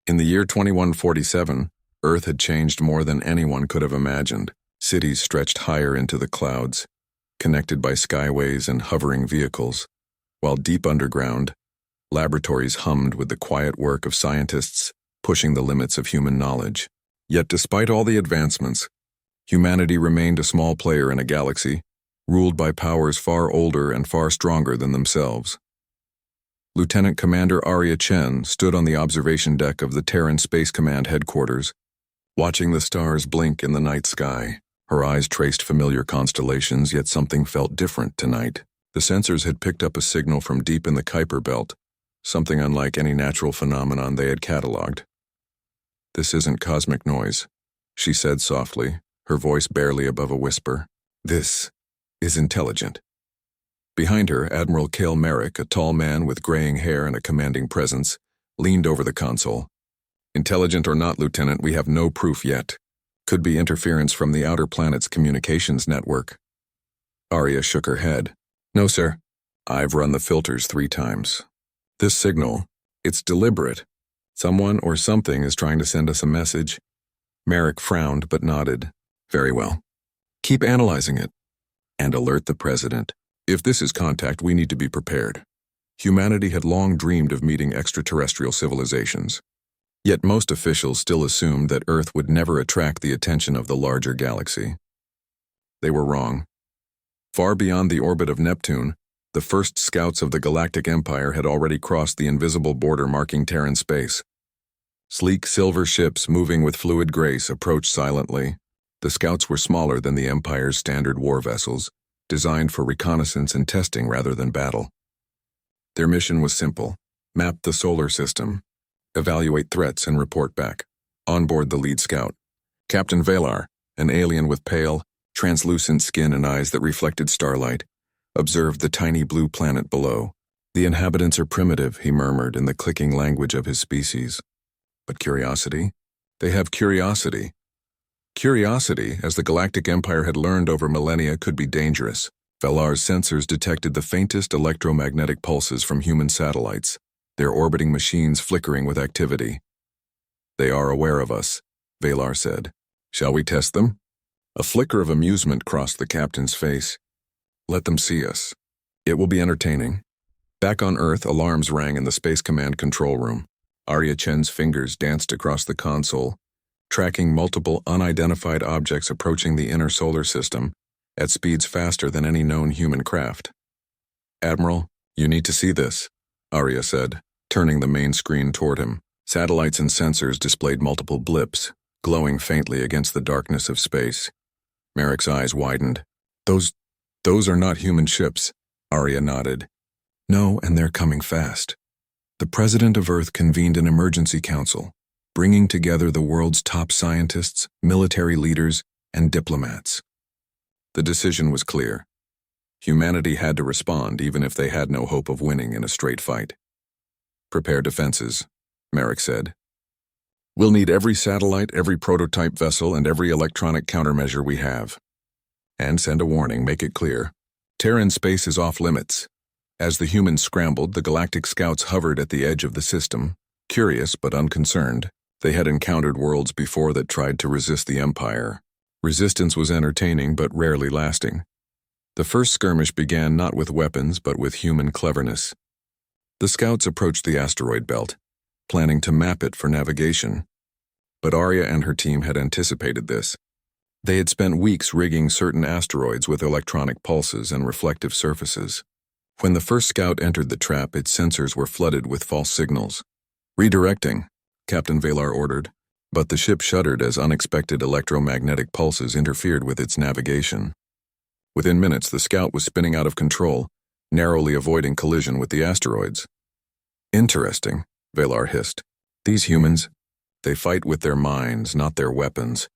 In the year 2147, Earth had changed more than anyone could have imagined. Cities stretched higher into the clouds, connected by skyways and hovering vehicles, while deep underground, laboratories hummed with the quiet work of scientists pushing the limits of human knowledge. Yet despite all the advancements, humanity remained a small player in a galaxy, ruled by powers far older and far stronger than themselves. Lieutenant Commander Arya Chen stood on the observation deck of the Terran Space Command headquarters, watching the stars blink in the night sky. Her eyes traced familiar constellations, yet something felt different tonight. The sensors had picked up a signal from deep in the Kuiper Belt, something unlike any natural phenomenon they had catalogued. "This isn't cosmic noise," she said softly, her voice barely above a whisper. "This is intelligent." Behind her, Admiral Cale Merrick, a tall man with graying hair and a commanding presence, leaned over the console. "Intelligent or not, Lieutenant, we have no proof yet. Could be interference from the outer planet's communications network." Arya shook her head. "No, sir. I've run the filters 3 times. This signal, it's deliberate. Someone or something is trying to send us a message." Merrick frowned but nodded. "Very well. Keep analyzing it. And alert the President. If this is contact, we need to be prepared." Humanity had long dreamed of meeting extraterrestrial civilizations. Yet most officials still assumed that Earth would never attract the attention of the larger galaxy. They were wrong. Far beyond the orbit of Neptune, the first scouts of the Galactic Empire had already crossed the invisible border marking Terran space. Sleek silver ships moving with fluid grace approached silently. The scouts were smaller than the Empire's standard war vessels, designed for reconnaissance and testing rather than battle. Their mission was simple: map the solar system, evaluate threats and report back. On board the lead scout, Captain Valar, an alien with pale, translucent skin and eyes that reflected starlight, observed the tiny blue planet below. "The inhabitants are primitive," he murmured in the clicking language of his species. "But curiosity? They have curiosity." Curiosity, as the Galactic Empire had learned over millennia, could be dangerous. Valar's sensors detected the faintest electromagnetic pulses from human satellites, their orbiting machines flickering with activity. "They are aware of us," Valar said. "Shall we test them?" A flicker of amusement crossed the captain's face. "Let them see us. It will be entertaining." Back on Earth, alarms rang in the Space Command control room. Arya Chen's fingers danced across the console, tracking multiple unidentified objects approaching the inner solar system at speeds faster than any known human craft. "Admiral, you need to see this," Arya said, turning the main screen toward him. Satellites and sensors displayed multiple blips, glowing faintly against the darkness of space. Merrick's eyes widened. Those are not human ships," Arya nodded. "No, and they're coming fast." The President of Earth convened an emergency council, bringing together the world's top scientists, military leaders, and diplomats. The decision was clear. Humanity had to respond even if they had no hope of winning in a straight fight. "Prepare defenses," Merrick said. "We'll need every satellite, every prototype vessel, and every electronic countermeasure we have. And send a warning, make it clear. Terran space is off limits." As the humans scrambled, the Galactic Scouts hovered at the edge of the system, curious but unconcerned. They had encountered worlds before that tried to resist the Empire. Resistance was entertaining but rarely lasting. The first skirmish began not with weapons but with human cleverness. The Scouts approached the asteroid belt, planning to map it for navigation. But Arya and her team had anticipated this. They had spent weeks rigging certain asteroids with electronic pulses and reflective surfaces. When the first scout entered the trap, its sensors were flooded with false signals. "Redirecting," Captain Valar ordered, but the ship shuddered as unexpected electromagnetic pulses interfered with its navigation. Within minutes, the scout was spinning out of control, narrowly avoiding collision with the asteroids. "Interesting," Valar hissed. "These humans, they fight with their minds, not their weapons."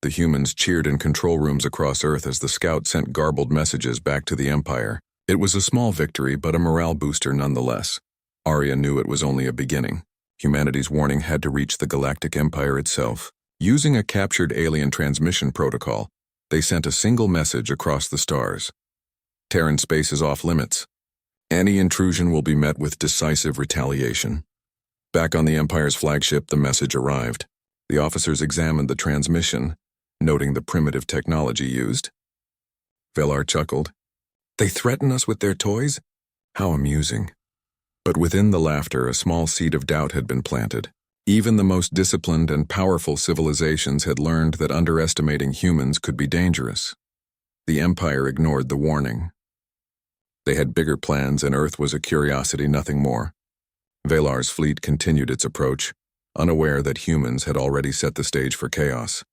The humans cheered in control rooms across Earth as the scout sent garbled messages back to the Empire. It was a small victory, but a morale booster nonetheless. Arya knew it was only a beginning. Humanity's warning had to reach the Galactic Empire itself. Using a captured alien transmission protocol, they sent a single message across the stars. "Terran space is off limits. Any intrusion will be met with decisive retaliation." Back on the Empire's flagship, the message arrived. The officers examined the transmission, noting the primitive technology used. Velar chuckled. They threaten us with their toys? How amusing. But within the laughter, a small seed of doubt had been planted. Even the most disciplined and powerful civilizations had learned that underestimating humans could be dangerous. The Empire ignored the warning. They had bigger plans, and Earth was a curiosity, nothing more. Velar's fleet continued its approach, unaware that humans had already set the stage for chaos.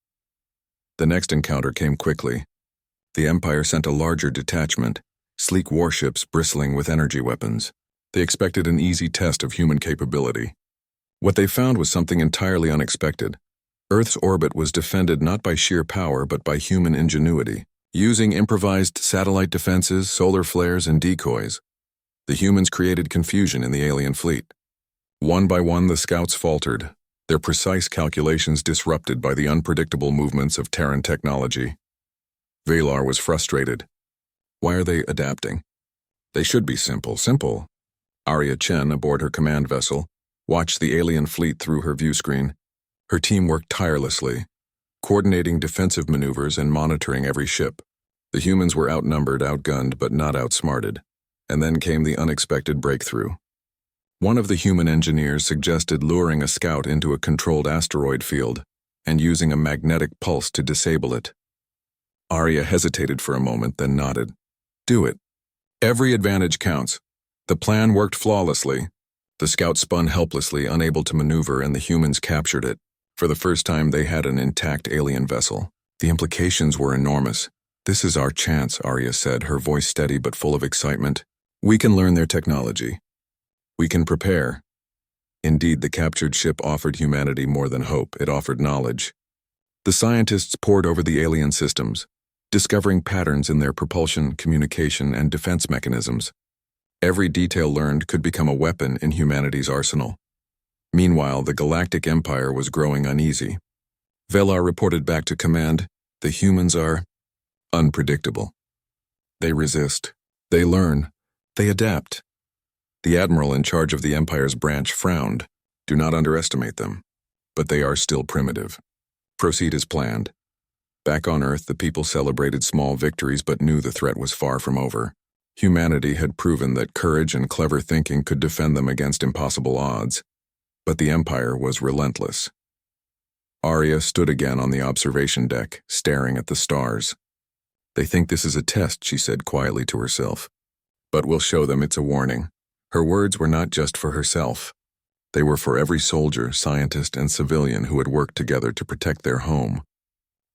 The next encounter came quickly. The Empire sent a larger detachment, sleek warships bristling with energy weapons. They expected an easy test of human capability. What they found was something entirely unexpected. Earth's orbit was defended not by sheer power but by human ingenuity. Using improvised satellite defenses, solar flares, and decoys, the humans created confusion in the alien fleet. One by one, the scouts faltered, their precise calculations disrupted by the unpredictable movements of Terran technology. Velar was frustrated. Why are they adapting? They should be simple. Arya Chen, aboard her command vessel, watched the alien fleet through her viewscreen. Her team worked tirelessly, coordinating defensive maneuvers and monitoring every ship. The humans were outnumbered, outgunned, but not outsmarted. And then came the unexpected breakthrough. One of the human engineers suggested luring a scout into a controlled asteroid field and using a magnetic pulse to disable it. Arya hesitated for a moment, then nodded. Do it. Every advantage counts. The plan worked flawlessly. The scout spun helplessly, unable to maneuver, and the humans captured it. For the first time, they had an intact alien vessel. The implications were enormous. This is our chance, Arya said, her voice steady but full of excitement. We can learn their technology. We can prepare. Indeed, the captured ship offered humanity more than hope. It offered knowledge. The scientists pored over the alien systems, discovering patterns in their propulsion, communication, and defense mechanisms. Every detail learned could become a weapon in humanity's arsenal. Meanwhile, the Galactic Empire was growing uneasy. Velar reported back to command, the humans are unpredictable. They resist. They learn. They adapt. The admiral in charge of the Empire's branch frowned. Do not underestimate them. But they are still primitive. Proceed as planned. Back on Earth, the people celebrated small victories but knew the threat was far from over. Humanity had proven that courage and clever thinking could defend them against impossible odds. But the Empire was relentless. Arya stood again on the observation deck, staring at the stars. They think this is a test, she said quietly to herself. But we'll show them it's a warning. Her words were not just for herself. They were for every soldier, scientist, and civilian who had worked together to protect their home.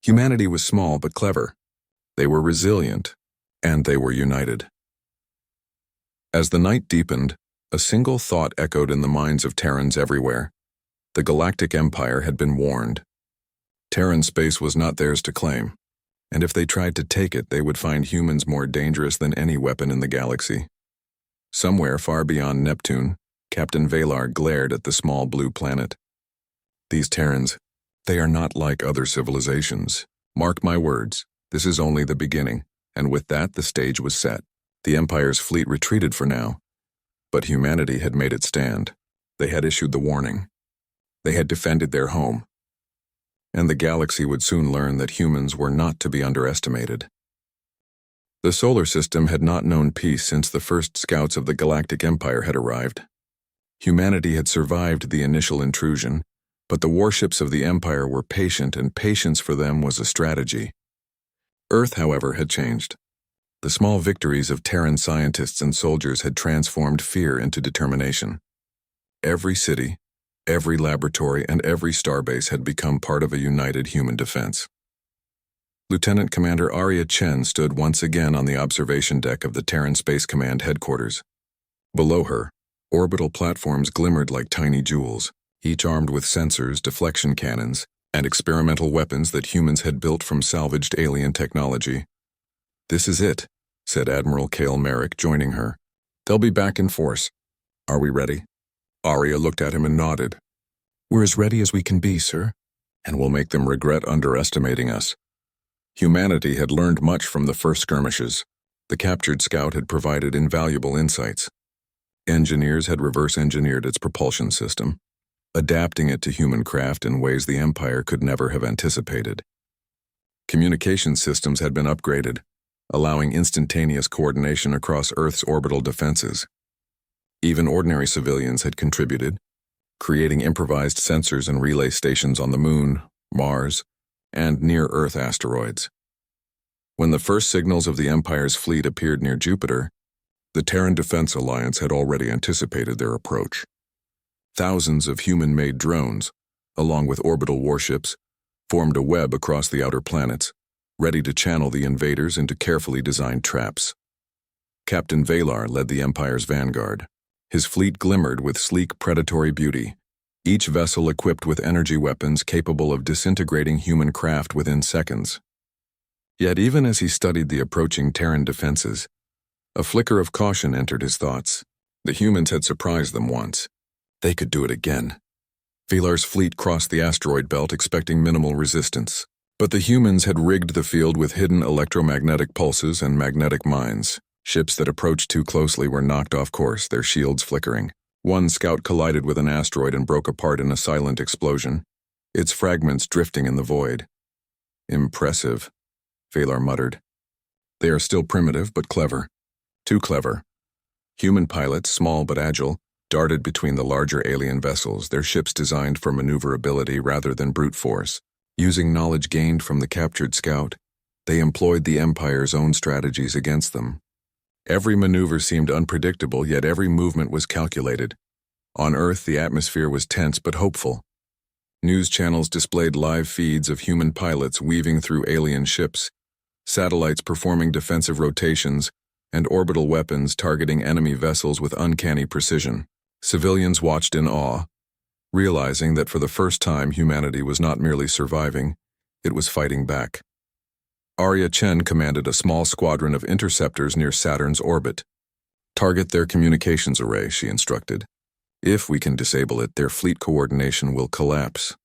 Humanity was small but clever. They were resilient, and they were united. As the night deepened, a single thought echoed in the minds of Terrans everywhere. The Galactic Empire had been warned. Terran space was not theirs to claim, and if they tried to take it, they would find humans more dangerous than any weapon in the galaxy. Somewhere far beyond Neptune, Captain Velar glared at the small blue planet. These Terrans, they are not like other civilizations. Mark my words, this is only the beginning, and with that the stage was set. The Empire's fleet retreated for now, but humanity had made it stand. They had issued the warning. They had defended their home. And the galaxy would soon learn that humans were not to be underestimated. The solar system had not known peace since the first scouts of the Galactic Empire had arrived. Humanity had survived the initial intrusion, but the warships of the Empire were patient, and patience for them was a strategy. Earth, however, had changed. The small victories of Terran scientists and soldiers had transformed fear into determination. Every city, every laboratory, and every starbase had become part of a united human defense. Lieutenant Commander Arya Chen stood once again on the observation deck of the Terran Space Command headquarters. Below her, orbital platforms glimmered like tiny jewels, each armed with sensors, deflection cannons, and experimental weapons that humans had built from salvaged alien technology. This is it, said Admiral Cale Merrick, joining her. They'll be back in force. Are we ready? Arya looked at him and nodded. We're as ready as we can be, sir. And we'll make them regret underestimating us. Humanity had learned much from the first skirmishes. The captured scout had provided invaluable insights. Engineers had reverse-engineered its propulsion system, adapting it to human craft in ways the Empire could never have anticipated. Communication systems had been upgraded, allowing instantaneous coordination across Earth's orbital defenses. Even ordinary civilians had contributed, creating improvised sensors and relay stations on the Moon, Mars, and near-Earth asteroids. When the first signals of the Empire's fleet appeared near Jupiter, the Terran Defense Alliance had already anticipated their approach. Thousands of human-made drones, along with orbital warships, formed a web across the outer planets, ready to channel the invaders into carefully designed traps. Captain Valar led the Empire's vanguard. His fleet glimmered with sleek predatory beauty, each vessel equipped with energy weapons capable of disintegrating human craft within seconds. Yet even as he studied the approaching Terran defenses, a flicker of caution entered his thoughts. The humans had surprised them once. They could do it again. Valar's fleet crossed the asteroid belt expecting minimal resistance, but the humans had rigged the field with hidden electromagnetic pulses and magnetic mines. Ships that approached too closely were knocked off course, their shields flickering. One scout collided with an asteroid and broke apart in a silent explosion, its fragments drifting in the void. Impressive, Valar muttered. They are still primitive but clever. Too clever. Human pilots, small but agile, darted between the larger alien vessels, their ships designed for maneuverability rather than brute force. Using knowledge gained from the captured scout, they employed the Empire's own strategies against them. Every maneuver seemed unpredictable, yet every movement was calculated. On Earth, the atmosphere was tense but hopeful. News channels displayed live feeds of human pilots weaving through alien ships, satellites performing defensive rotations, and orbital weapons targeting enemy vessels with uncanny precision. Civilians watched in awe, realizing that for the first time humanity was not merely surviving, it was fighting back. Arya Chen commanded a small squadron of interceptors near Saturn's orbit. Target their communications array, she instructed. If we can disable it, their fleet coordination will collapse.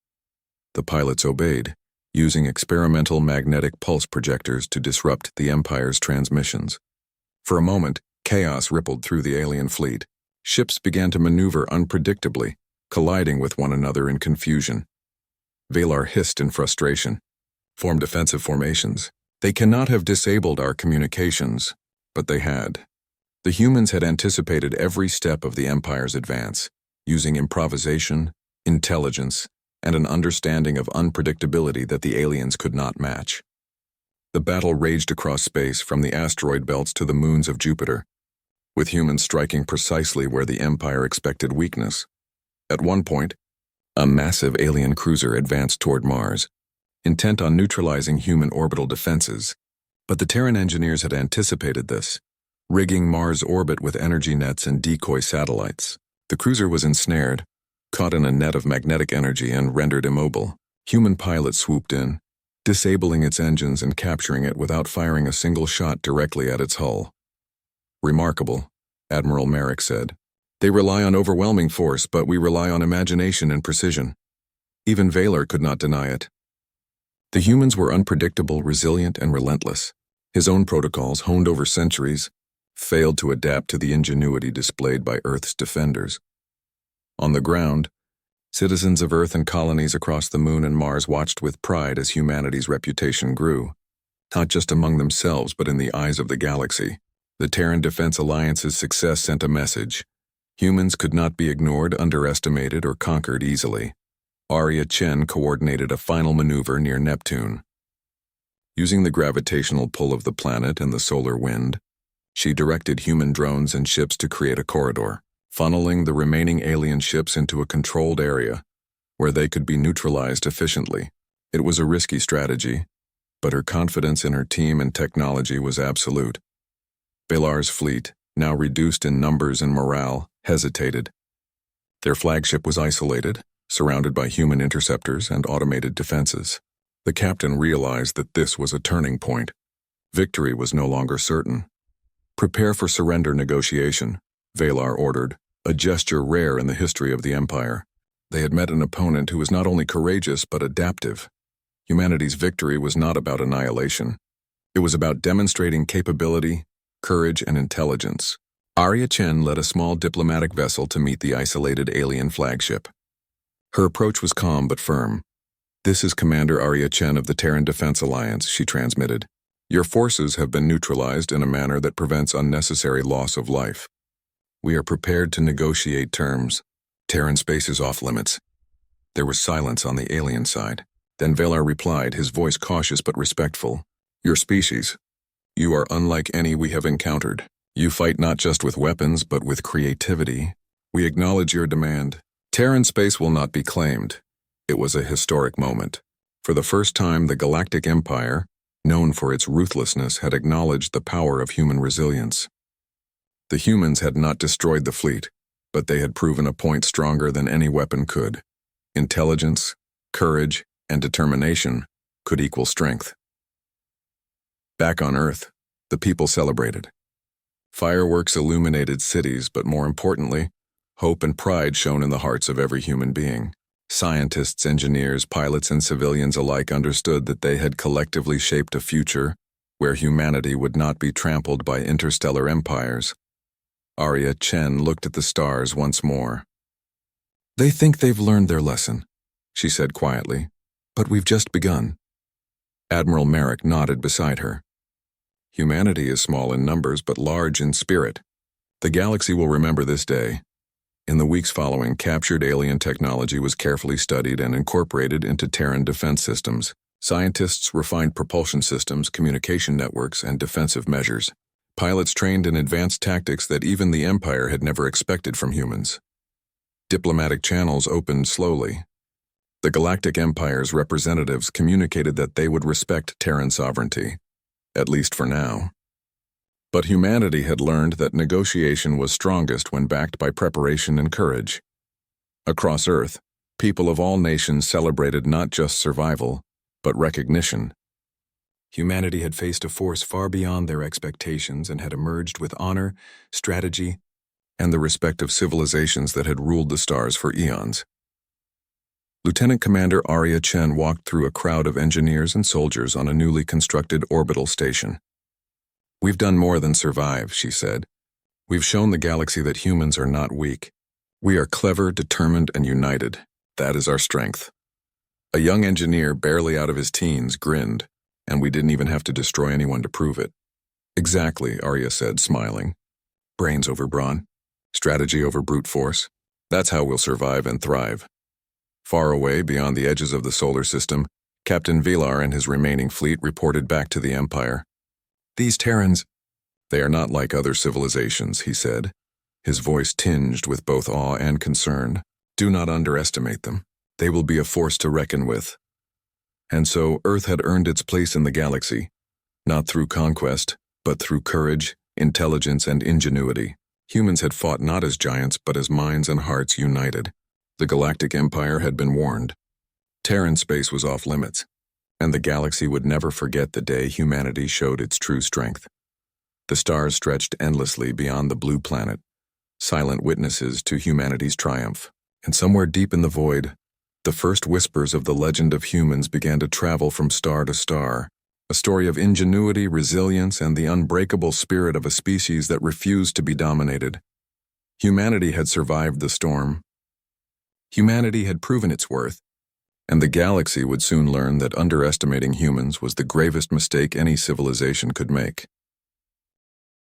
The pilots obeyed, using experimental magnetic pulse projectors to disrupt the Empire's transmissions. For a moment, chaos rippled through the alien fleet. Ships began to maneuver unpredictably, colliding with one another in confusion. Valar hissed in frustration. Form defensive formations. They cannot have disabled our communications, but they had. The humans had anticipated every step of the Empire's advance, using improvisation, intelligence, and an understanding of unpredictability that the aliens could not match. The battle raged across space from the asteroid belts to the moons of Jupiter, with humans striking precisely where the Empire expected weakness. At one point, a massive alien cruiser advanced toward Mars, intent on neutralizing human orbital defenses. But the Terran engineers had anticipated this, rigging Mars' orbit with energy nets and decoy satellites. The cruiser was ensnared, caught in a net of magnetic energy and rendered immobile. Human pilots swooped in, disabling its engines and capturing it without firing a single shot directly at its hull. Remarkable, Admiral Merrick said. They rely on overwhelming force, but we rely on imagination and precision. Even Valar could not deny it. The humans were unpredictable, resilient, and relentless. His own protocols, honed over centuries, failed to adapt to the ingenuity displayed by Earth's defenders. On the ground, citizens of Earth and colonies across the Moon and Mars watched with pride as humanity's reputation grew, not just among themselves but in the eyes of the galaxy. The Terran Defense Alliance's success sent a message. Humans could not be ignored, underestimated, or conquered easily. Arya Chen coordinated a final maneuver near Neptune. Using the gravitational pull of the planet and the solar wind, she directed human drones and ships to create a corridor, funneling the remaining alien ships into a controlled area where they could be neutralized efficiently. It was a risky strategy, but her confidence in her team and technology was absolute. Valar's fleet, now reduced in numbers and morale, hesitated. Their flagship was isolated, surrounded by human interceptors and automated defenses. The captain realized that this was a turning point. Victory was no longer certain. Prepare for surrender negotiation, Valar ordered, a gesture rare in the history of the Empire. They had met an opponent who was not only courageous but adaptive. Humanity's victory was not about annihilation. It was about demonstrating capability, courage, and intelligence. Arya Chen led a small diplomatic vessel to meet the isolated alien flagship. Her approach was calm but firm. "This is Commander Arya Chen of the Terran Defense Alliance," she transmitted. "Your forces have been neutralized in a manner that prevents unnecessary loss of life. We are prepared to negotiate terms. Terran space is off limits." There was silence on the alien side. Then Velar replied, his voice cautious but respectful. "Your species. You are unlike any we have encountered. You fight not just with weapons but with creativity. We acknowledge your demand. Terran space will not be claimed." It was a historic moment. For the first time, the Galactic Empire, known for its ruthlessness, had acknowledged the power of human resilience. The humans had not destroyed the fleet, but they had proven a point stronger than any weapon could. Intelligence, courage, and determination could equal strength. Back on Earth, the people celebrated. Fireworks illuminated cities, but more importantly, hope and pride shone in the hearts of every human being. Scientists, engineers, pilots, and civilians alike understood that they had collectively shaped a future where humanity would not be trampled by interstellar empires. Arya Chen looked at the stars once more. "They think they've learned their lesson," she said quietly, "but we've just begun." Admiral Merrick nodded beside her. "Humanity is small in numbers but large in spirit. The galaxy will remember this day." In the weeks following, captured alien technology was carefully studied and incorporated into Terran defense systems. Scientists refined propulsion systems, communication networks, and defensive measures. Pilots trained in advanced tactics that even the Empire had never expected from humans. Diplomatic channels opened slowly. The Galactic Empire's representatives communicated that they would respect Terran sovereignty, at least for now. But humanity had learned that negotiation was strongest when backed by preparation and courage. Across Earth, people of all nations celebrated not just survival, but recognition. Humanity had faced a force far beyond their expectations and had emerged with honor, strategy, and the respect of civilizations that had ruled the stars for eons. Lieutenant Commander Arya Chen walked through a crowd of engineers and soldiers on a newly constructed orbital station. "We've done more than survive," she said. "We've shown the galaxy that humans are not weak. We are clever, determined, and united. That is our strength." A young engineer, barely out of his teens, grinned, "And we didn't even have to destroy anyone to prove it." "Exactly," Arya said, smiling. "Brains over brawn, strategy over brute force. That's how we'll survive and thrive." Far away, beyond the edges of the solar system, Captain Velar and his remaining fleet reported back to the Empire. "These Terrans, they are not like other civilizations," he said, his voice tinged with both awe and concern. "Do not underestimate them. They will be a force to reckon with." And so Earth had earned its place in the galaxy, not through conquest, but through courage, intelligence, and ingenuity. Humans had fought not as giants, but as minds and hearts united. The Galactic Empire had been warned. Terran space was off limits, and the galaxy would never forget the day humanity showed its true strength. The stars stretched endlessly beyond the blue planet, silent witnesses to humanity's triumph. And somewhere deep in the void, the first whispers of the legend of humans began to travel from star to star, a story of ingenuity, resilience, and the unbreakable spirit of a species that refused to be dominated. Humanity had survived the storm. Humanity had proven its worth, and the galaxy would soon learn that underestimating humans was the gravest mistake any civilization could make.